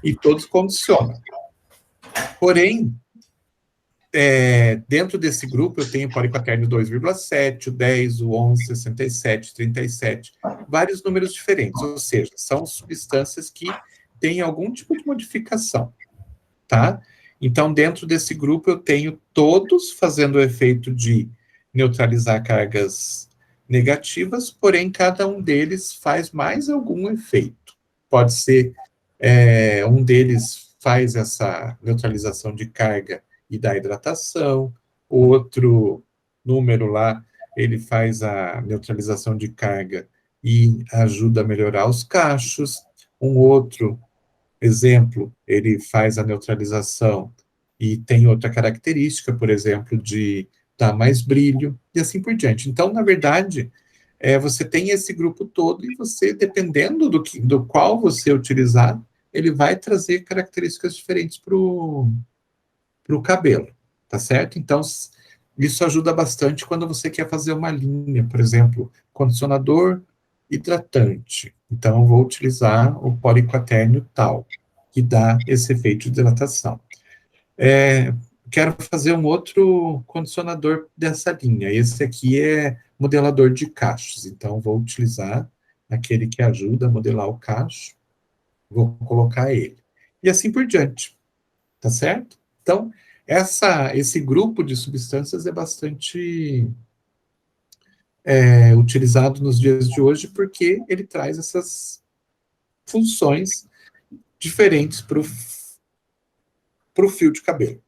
e todos condicionam. Porém, dentro desse grupo, eu tenho poliquaterno 2,7, o 10, o 11, 67, 37, vários números diferentes, ou seja, são substâncias que têm algum tipo de modificação, tá? Então, dentro desse grupo, eu tenho todos fazendo o efeito de neutralizar cargas negativas, porém, cada um deles faz mais algum efeito. Pode ser, um deles faz essa neutralização de carga e dá hidratação, o outro número lá, ele faz a neutralização de carga e ajuda a melhorar os cachos, um outro exemplo, ele faz a neutralização e tem outra característica, por exemplo, de dar mais brilho, e assim por diante. Então, na verdade, você tem esse grupo todo e você, dependendo do qual você utilizar, ele vai trazer características diferentes para o cabelo, tá certo? Então, isso ajuda bastante quando você quer fazer uma linha, por exemplo, condicionador hidratante. Então, eu vou utilizar o poliquaterno tal, que dá esse efeito de hidratação. Quero fazer um outro condicionador dessa linha. Esse aqui é modelador de cachos. Então, vou utilizar aquele que ajuda a modelar o cacho. Vou colocar ele. E assim por diante. Tá certo? Então, esse grupo de substâncias é bastante utilizado nos dias de hoje porque ele traz essas funções diferentes para o fio de cabelo.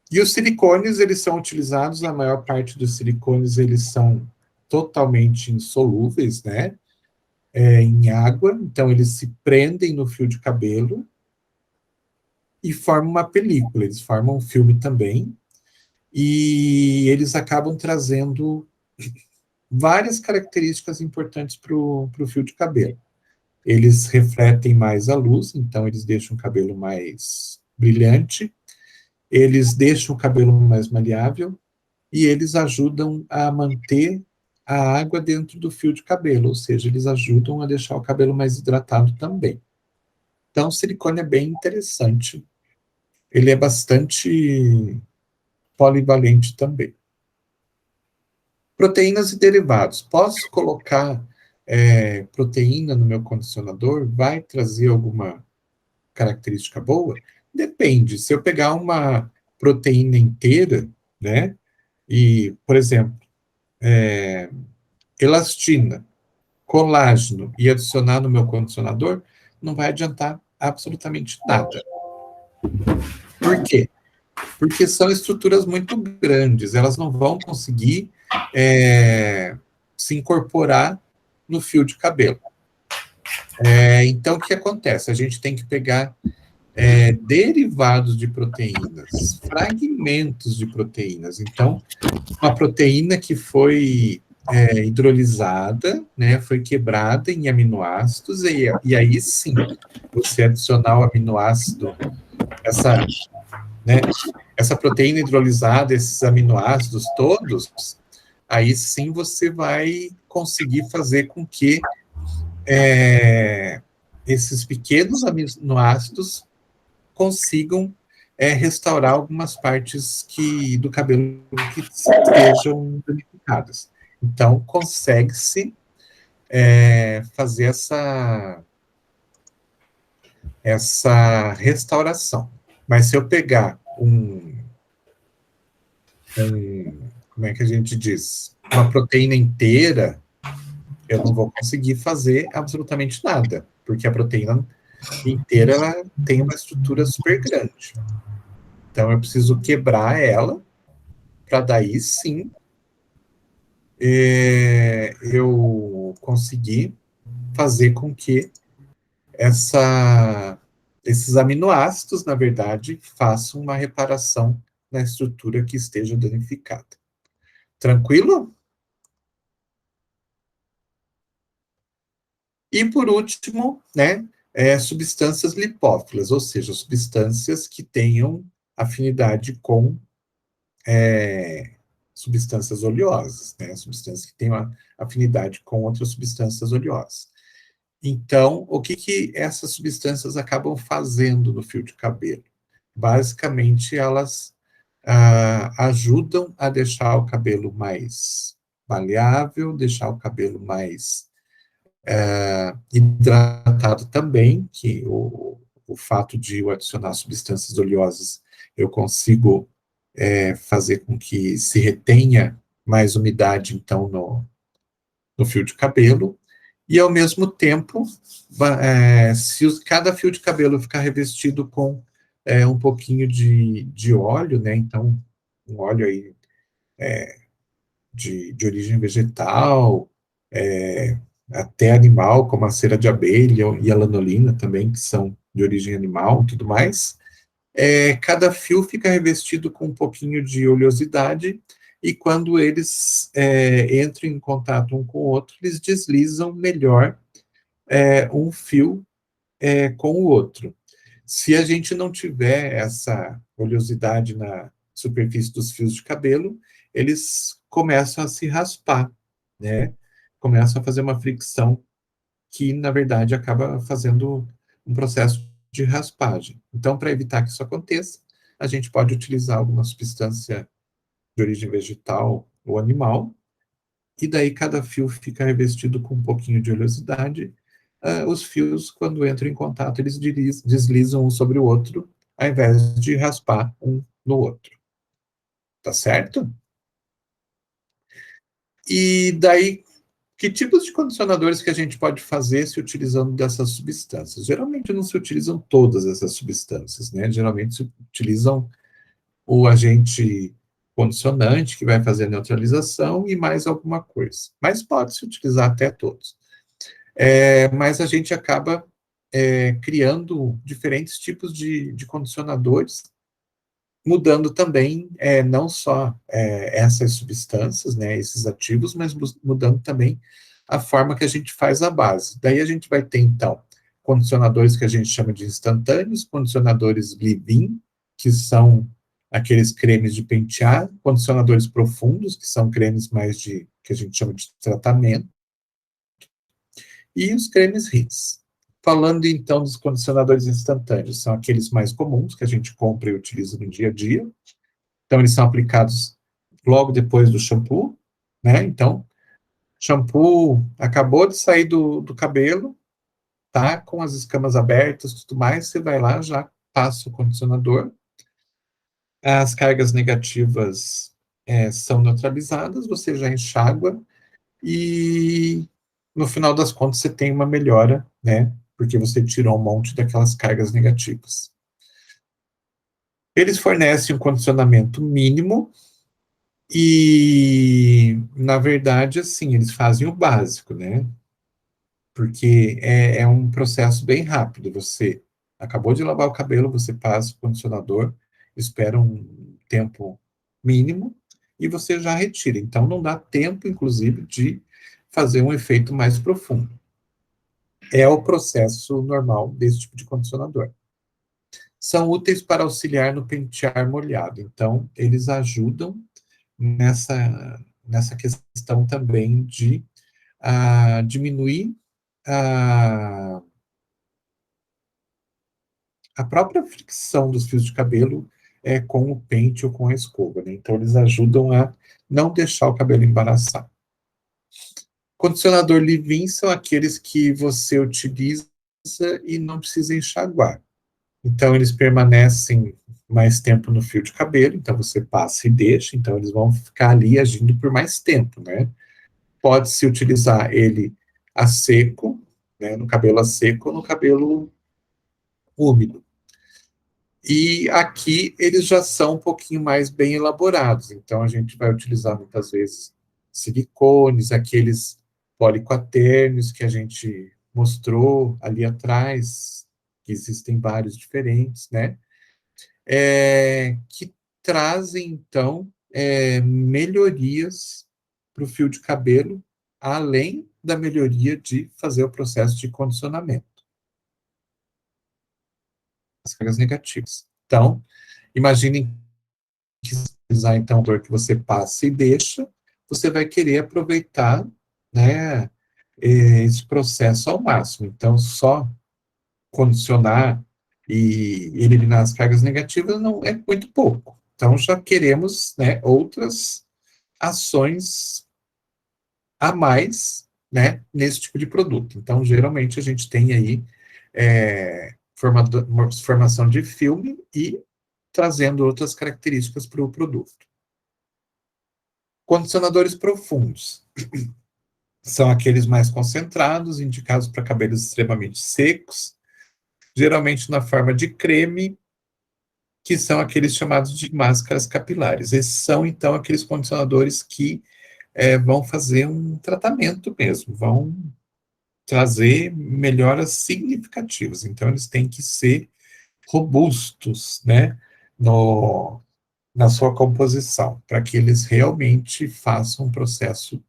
E os silicones, eles são utilizados, a maior parte dos silicones, eles são totalmente insolúveis, né? Em água, então eles se prendem no fio de cabelo e formam uma película, eles formam um filme também, e eles acabam trazendo várias características importantes para o fio de cabelo. Eles refletem mais a luz, então eles deixam o cabelo mais brilhante, eles deixam o cabelo mais maleável e eles ajudam a manter a água dentro do fio de cabelo, ou seja, eles ajudam a deixar o cabelo mais hidratado também. Então, o silicone é bem interessante. Ele é bastante polivalente também. Proteínas e derivados. Posso colocar proteína no meu condicionador? Vai trazer alguma característica boa? Depende. Se eu pegar uma proteína inteira, né? E, por exemplo, elastina, colágeno e adicionar no meu condicionador, não vai adiantar absolutamente nada. Por quê? Porque são estruturas muito grandes, elas não vão conseguir se incorporar no fio de cabelo. Então, o que acontece? A gente tem que pegar derivados de proteínas, fragmentos de proteínas. Então, uma proteína que foi hidrolisada, né, foi quebrada em aminoácidos, e aí sim, você adicionar o aminoácido, essa proteína hidrolisada, esses aminoácidos todos, aí sim você vai conseguir fazer com que esses pequenos aminoácidos consigam restaurar algumas partes do cabelo que estejam danificadas. Então, consegue-se fazer essa restauração. Mas se eu pegar como é que a gente diz? Uma proteína inteira, eu não vou conseguir fazer absolutamente nada, porque a proteína inteira ela tem uma estrutura super grande. Então, eu preciso quebrar ela, para daí sim eu consegui fazer com que esses aminoácidos, na verdade, façam uma reparação na estrutura que esteja danificada. Tranquilo? E por último, né, substâncias lipófilas, ou seja, substâncias que tenham afinidade com substâncias oleosas, né, substâncias que tenham afinidade com outras substâncias oleosas. Então, o que essas substâncias acabam fazendo no fio de cabelo? Basicamente, elas ajudam a deixar o cabelo mais maleável, deixar o cabelo mais hidratado também, que o fato de eu adicionar substâncias oleosas, eu consigo fazer com que se retenha mais umidade, então, no fio de cabelo, e ao mesmo tempo, se cada fio de cabelo ficar revestido com um pouquinho de óleo, né, então, um óleo aí de origem vegetal, até animal, como a cera de abelha e a lanolina também, que são de origem animal e tudo mais, cada fio fica revestido com um pouquinho de oleosidade, e quando eles entram em contato um com o outro, eles deslizam melhor um fio com o outro. Se a gente não tiver essa oleosidade na superfície dos fios de cabelo, eles começam a se raspar, né? Começam a fazer uma fricção que, na verdade, acaba fazendo um processo de raspagem. Então, para evitar que isso aconteça, a gente pode utilizar alguma substância de origem vegetal ou animal, e daí cada fio fica revestido com um pouquinho de oleosidade. Os fios, quando entram em contato, eles deslizam um sobre o outro, ao invés de raspar um no outro. Tá certo? E daí, que tipos de condicionadores que a gente pode fazer se utilizando dessas substâncias? Geralmente não se utilizam todas essas substâncias, né? Geralmente se utilizam o agente condicionante, que vai fazer a neutralização, e mais alguma coisa. Mas pode-se utilizar até todos. Mas a gente acaba criando diferentes tipos de condicionadores, mudando também não só essas substâncias, né, esses ativos, mas mudando também a forma que a gente faz a base. Daí a gente vai ter, então, condicionadores que a gente chama de instantâneos, condicionadores leave-in, que são aqueles cremes de pentear, condicionadores profundos, que são cremes mais que a gente chama de tratamento, e os cremes Rinse. Falando então dos condicionadores instantâneos, são aqueles mais comuns que a gente compra e utiliza no dia a dia. Então, eles são aplicados logo depois do shampoo, né? Então, shampoo acabou de sair do cabelo, tá? Com as escamas abertas e tudo mais, você vai lá, já passa o condicionador. As cargas negativas são neutralizadas, você já enxágua e no final das contas você tem uma melhora, né? Porque você tirou um monte daquelas cargas negativas. Eles fornecem um condicionamento mínimo e, na verdade, assim, eles fazem o básico, né? Porque é um processo bem rápido. Você acabou de lavar o cabelo, você passa o condicionador, espera um tempo mínimo e você já retira. Então, não dá tempo, inclusive, de fazer um efeito mais profundo. É o processo normal desse tipo de condicionador. São úteis para auxiliar no pentear molhado. Então, eles ajudam nessa questão também de diminuir a, a própria fricção dos fios de cabelo com o pente ou com a escova, né? Então, eles ajudam a não deixar o cabelo embaraçar. Condicionador leave-in são aqueles que você utiliza e não precisa enxaguar. Então, eles permanecem mais tempo no fio de cabelo, então você passa e deixa, então eles vão ficar ali agindo por mais tempo, né? Pode-se utilizar ele a seco, né, no cabelo a seco ou no cabelo úmido. E aqui eles já são um pouquinho mais bem elaborados, então a gente vai utilizar muitas vezes silicones, aqueles poliquaternos que a gente mostrou ali atrás, que existem vários diferentes, né? Que trazem, então, melhorias para o fio de cabelo, além da melhoria de fazer o processo de condicionamento. As cargas negativas. Então, imaginem que usar então a dor que você passa e deixa, você vai querer aproveitar, né, esse processo ao máximo. Então, só condicionar e eliminar as cargas negativas não é muito pouco. Então, já queremos, né, outras ações a mais, né, nesse tipo de produto. Então, geralmente, a gente tem aí formação de filme e trazendo outras características para o produto. Condicionadores profundos são aqueles mais concentrados, indicados para cabelos extremamente secos, geralmente na forma de creme, que são aqueles chamados de máscaras capilares. Esses são, então, aqueles condicionadores que vão fazer um tratamento mesmo, vão trazer melhoras significativas. Então, eles têm que ser robustos, né, na sua composição, para que eles realmente façam um processo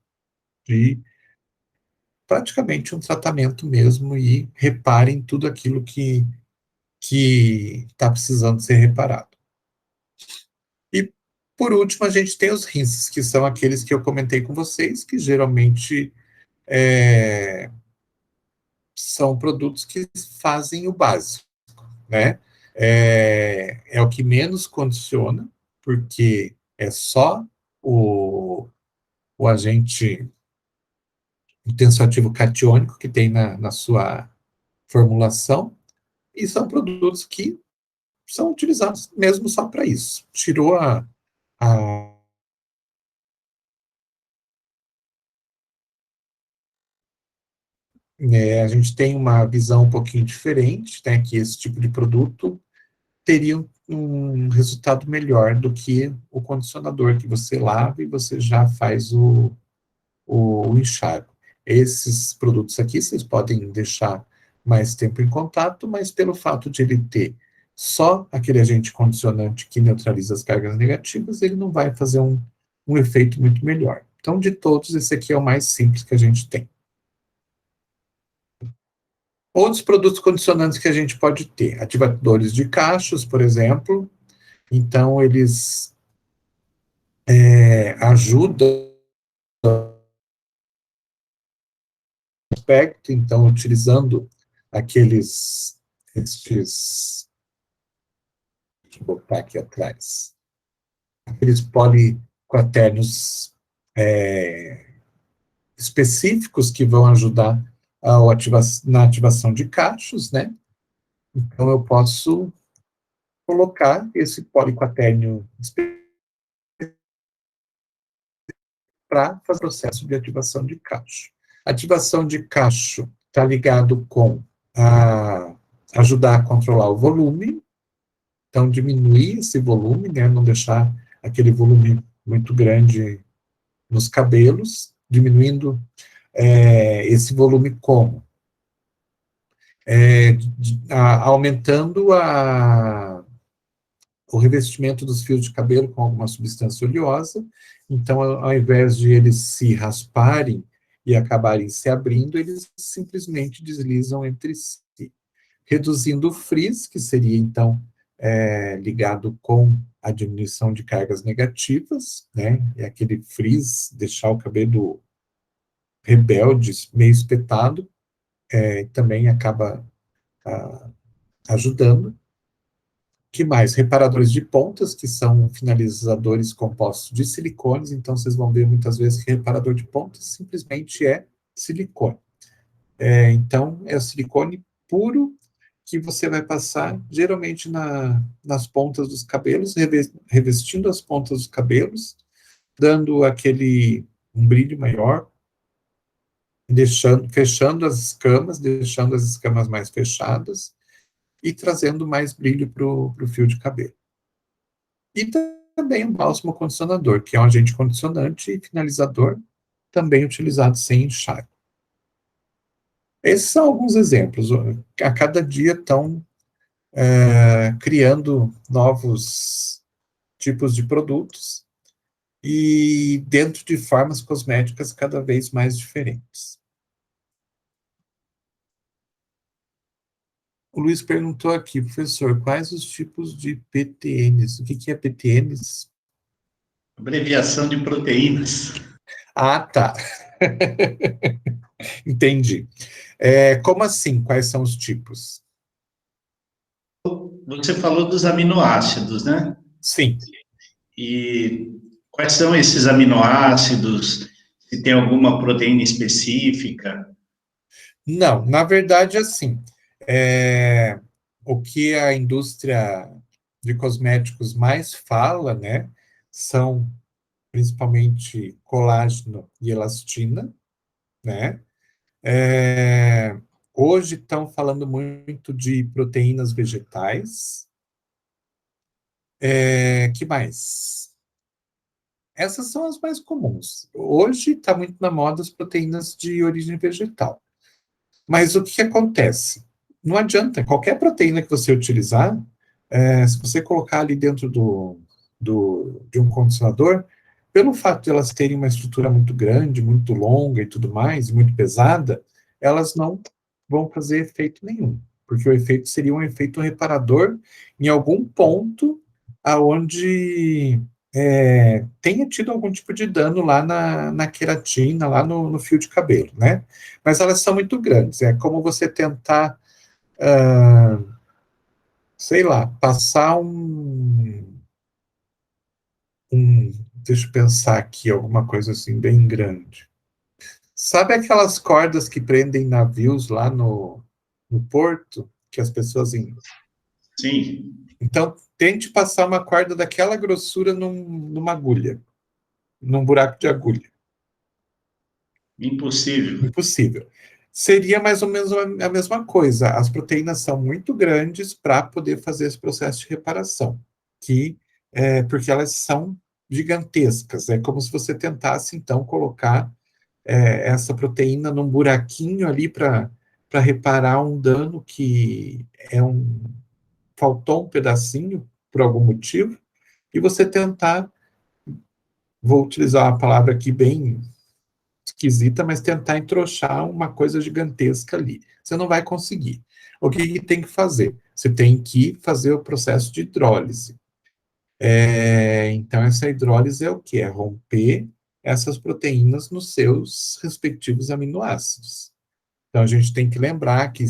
de praticamente um tratamento mesmo e reparem tudo aquilo que está precisando ser reparado. E, por último, a gente tem os rinses, que são aqueles que eu comentei com vocês, que geralmente são produtos que fazem o básico, né? É o que menos condiciona, porque é só o agente o tensoativo catiônico que tem na sua formulação, e são produtos que são utilizados mesmo só para isso. Tirou a gente tem uma visão um pouquinho diferente, né, que esse tipo de produto teria um resultado melhor do que o condicionador que você lava e você já faz o enxágue. Esses produtos aqui vocês podem deixar mais tempo em contato, mas pelo fato de ele ter só aquele agente condicionante que neutraliza as cargas negativas, ele não vai fazer um efeito muito melhor. Então, de todos, esse aqui é o mais simples que a gente tem. Outros produtos condicionantes que a gente pode ter, ativadores de cachos, por exemplo. Então, eles ajudam o aspecto, então, utilizando deixa eu botar aqui atrás, aqueles poliquaternos específicos que vão ajudar na ativação de cachos, né? Então, eu posso colocar esse poliquatérnio para fazer o processo de ativação de cacho. Ativação de cacho está ligado com ajudar a controlar o volume, então diminuir esse volume, né, não deixar aquele volume muito grande nos cabelos, diminuindo esse volume como? Aumentando o revestimento dos fios de cabelo com alguma substância oleosa, então, ao invés de eles se rasparem e acabarem se abrindo, eles simplesmente deslizam entre si, reduzindo o frizz, que seria, então, ligado com a diminuição de cargas negativas, né, é aquele frizz, deixar o cabelo rebelde, meio espetado, também acaba ajudando. Que mais? Reparadores de pontas, que são finalizadores compostos de silicones, então vocês vão ver muitas vezes que reparador de pontas simplesmente é silicone. Então, é o silicone puro que você vai passar, geralmente, nas pontas dos cabelos, revestindo as pontas dos cabelos, dando um brilho maior, fechando as escamas, deixando as escamas mais fechadas, e trazendo mais brilho para o fio de cabelo. E também o bálsamo condicionador, que é um agente condicionante e finalizador, também utilizado sem enxágue. Esses são alguns exemplos. A cada dia estão criando novos tipos de produtos e dentro de formas cosméticas cada vez mais diferentes. O Luiz perguntou aqui, professor, quais os tipos de PTNs? O que é PTNs? Abreviação de proteínas. Ah, tá. Entendi. Como assim? Quais são os tipos? Você falou dos aminoácidos, né? Sim. E quais são esses aminoácidos? Se tem alguma proteína específica? Não, na verdade, assim, o que a indústria de cosméticos mais fala, né, são principalmente colágeno e elastina, né? Hoje estão falando muito de proteínas vegetais. Que mais? Essas são as mais comuns. Hoje está muito na moda as proteínas de origem vegetal. Mas o que acontece? Não adianta, qualquer proteína que você utilizar, se você colocar ali dentro de um condicionador, pelo fato de elas terem uma estrutura muito grande, muito longa e tudo mais, muito pesada, elas não vão fazer efeito nenhum, porque o efeito seria um efeito reparador em algum ponto aonde tenha tido algum tipo de dano lá na queratina, lá no fio de cabelo, né? Mas elas são muito grandes. É como você tentar, sei lá, passar deixa eu pensar aqui, alguma coisa assim bem grande. Sabe aquelas cordas que prendem navios lá no porto, que as pessoas... Sim. Então, tente passar uma corda daquela grossura numa agulha, num buraco de agulha. Impossível. Impossível. Seria mais ou menos a mesma coisa. As proteínas são muito grandes para poder fazer esse processo de reparação, porque elas são gigantescas. É como se você tentasse, então, colocar essa proteína num buraquinho ali para reparar um dano que faltou um pedacinho por algum motivo, e você tentar, vou utilizar uma palavra aqui bem esquisita, mas tentar entrochar uma coisa gigantesca ali. Você não vai conseguir. O que tem que fazer? Você tem que fazer o processo de hidrólise. Então, essa hidrólise é o quê? É romper essas proteínas nos seus respectivos aminoácidos. Então, a gente tem que lembrar que,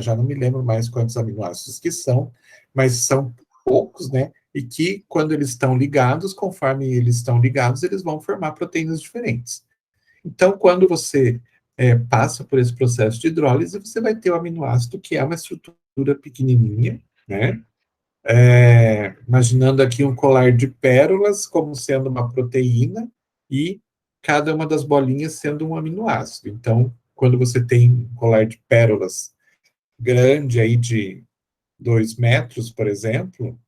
já não me lembro mais quantos aminoácidos que são, mas são poucos, né? E que, quando eles estão ligados, conforme eles estão ligados, eles vão formar proteínas diferentes. Então, quando você passa por esse processo de hidrólise, você vai ter o aminoácido, que é uma estrutura pequenininha, né? Imaginando aqui um colar de pérolas como sendo uma proteína e cada uma das bolinhas sendo um aminoácido. Então, quando você tem um colar de pérolas grande aí de 2 metros, por exemplo,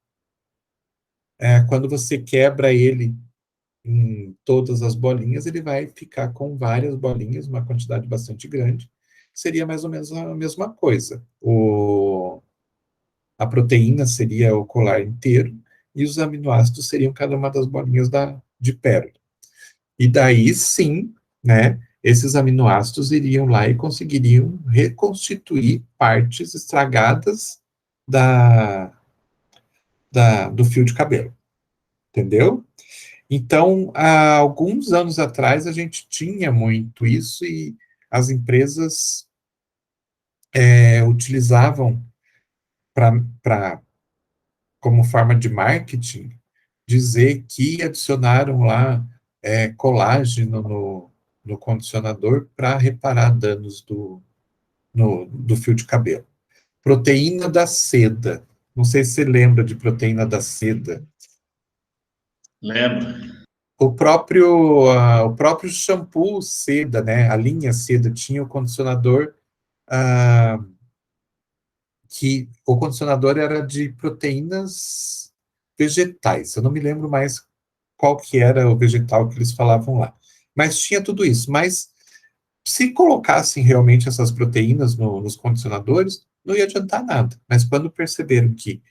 quando você quebra ele em todas as bolinhas, ele vai ficar com várias bolinhas, uma quantidade bastante grande. Seria mais ou menos a mesma coisa. A proteína seria o colar inteiro e os aminoácidos seriam cada uma das bolinhas de pérola. E daí sim, né, esses aminoácidos iriam lá e conseguiriam reconstituir partes estragadas do fio de cabelo. Entendeu? Então, há alguns anos atrás, a gente tinha muito isso e as empresas utilizavam como forma de marketing, dizer que adicionaram lá colágeno no condicionador para reparar danos do fio de cabelo. Proteína da seda. Não sei se você lembra de proteína da seda. Lembro. O próprio shampoo seda, né? A linha seda tinha o condicionador que o condicionador era de proteínas vegetais. Eu não me lembro mais qual que era o vegetal que eles falavam lá. Mas tinha tudo isso. Mas se colocassem realmente essas proteínas nos condicionadores, não ia adiantar nada. Mas quando perceberam que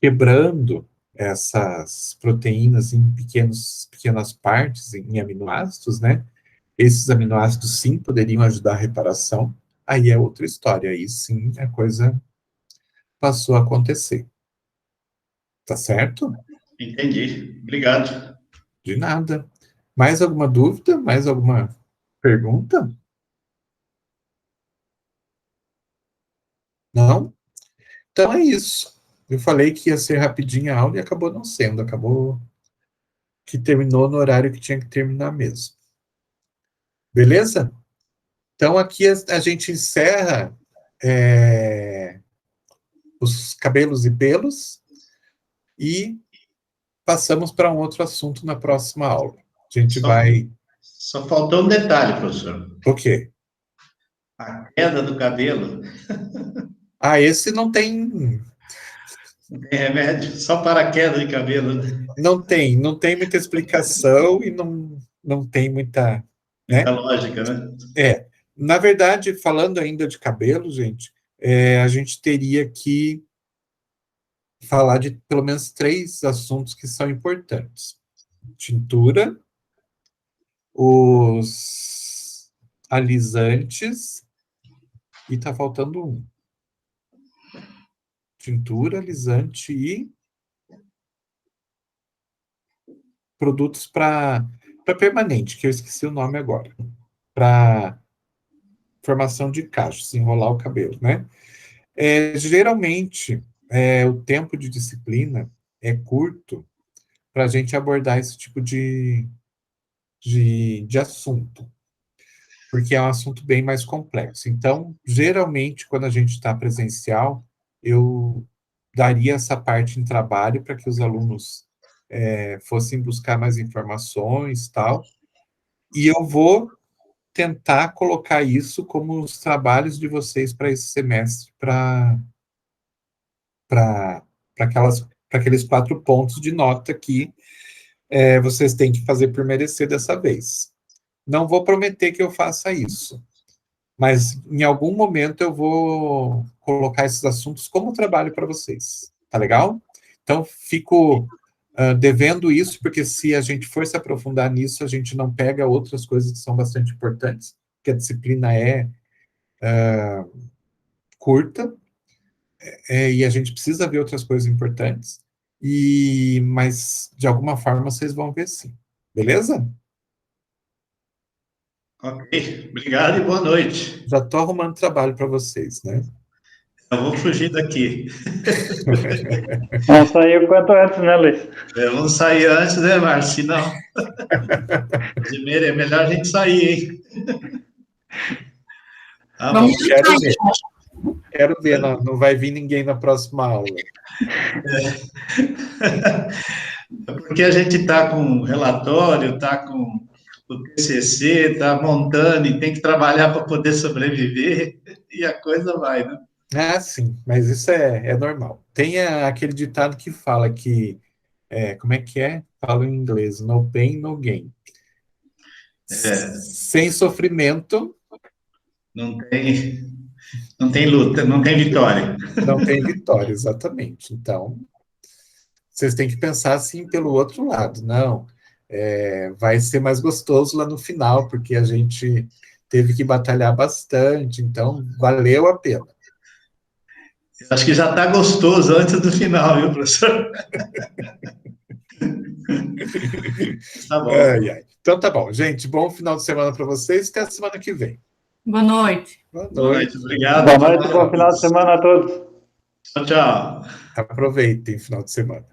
quebrando essas proteínas em pequenas partes, em aminoácidos, né? Esses aminoácidos sim poderiam ajudar a reparação. Aí é outra história. Aí sim a coisa passou a acontecer. Tá certo? Entendi. Obrigado. De nada. Mais alguma dúvida? Mais alguma pergunta? Não? Então é isso. Eu falei que ia ser rapidinha a aula e acabou não sendo. Acabou que terminou no horário que tinha que terminar mesmo. Beleza? Então aqui a gente encerra os cabelos e pelos e passamos para um outro assunto na próxima aula. A gente vai... Só faltou um detalhe, professor. O quê? A queda do cabelo. Ah, esse não tem... Não tem remédio, só para a queda de cabelo. Né? Não tem muita explicação e não tem muita, Muita né? lógica, né? Na verdade, falando ainda de cabelo, gente, a gente teria que falar de pelo menos 3 assuntos que são importantes. Tintura, os alisantes, e tá faltando um. Tintura, alisante e produtos para permanente, que eu esqueci o nome agora. Para formação de cachos, enrolar o cabelo, né? Geralmente, o tempo de disciplina é curto para a gente abordar esse tipo de assunto, porque é um assunto bem mais complexo. Então, geralmente, quando a gente está presencial, eu daria essa parte em trabalho para que os alunos fossem buscar mais informações, tal, e eu vou tentar colocar isso como os trabalhos de vocês para esse semestre, para aqueles 4 pontos de nota que vocês têm que fazer por merecer dessa vez. Não vou prometer que eu faça isso, mas em algum momento eu vou colocar esses assuntos como trabalho para vocês. Tá legal? Então, fico devendo isso, porque se a gente for se aprofundar nisso, a gente não pega outras coisas que são bastante importantes, porque a disciplina é curta, e a gente precisa ver outras coisas importantes, mas de alguma forma vocês vão ver sim. Beleza? Ok, obrigado e boa noite. Já estou arrumando trabalho para vocês, né? Eu vou fugir daqui. Vamos sair o quanto antes, né, Luiz? Vamos sair antes, né, Márcio? Senão, é melhor a gente sair, hein? Não, quero ver, não vai vir ninguém na próxima aula. Porque a gente está com o relatório, está com o TCC, está montando e tem que trabalhar para poder sobreviver, e a coisa vai, né? Ah, sim, mas isso é normal. Tem aquele ditado que fala que, como é que é? Falo em inglês, no pain, no gain. Sem sofrimento... Não tem luta, não tem vitória. Não tem vitória, exatamente. Então, vocês têm que pensar assim pelo outro lado. Não, vai ser mais gostoso lá no final, porque a gente teve que batalhar bastante, então valeu a pena. Acho que já está gostoso antes do final, viu, professor? Tá bom. Ai, ai. Então tá bom, gente. Bom final de semana para vocês. Até a semana que vem. Boa noite. Boa Boa noite. noite, obrigado. Boa noite, bom final de semana a todos. Tchau, tchau. Aproveitem o final de semana.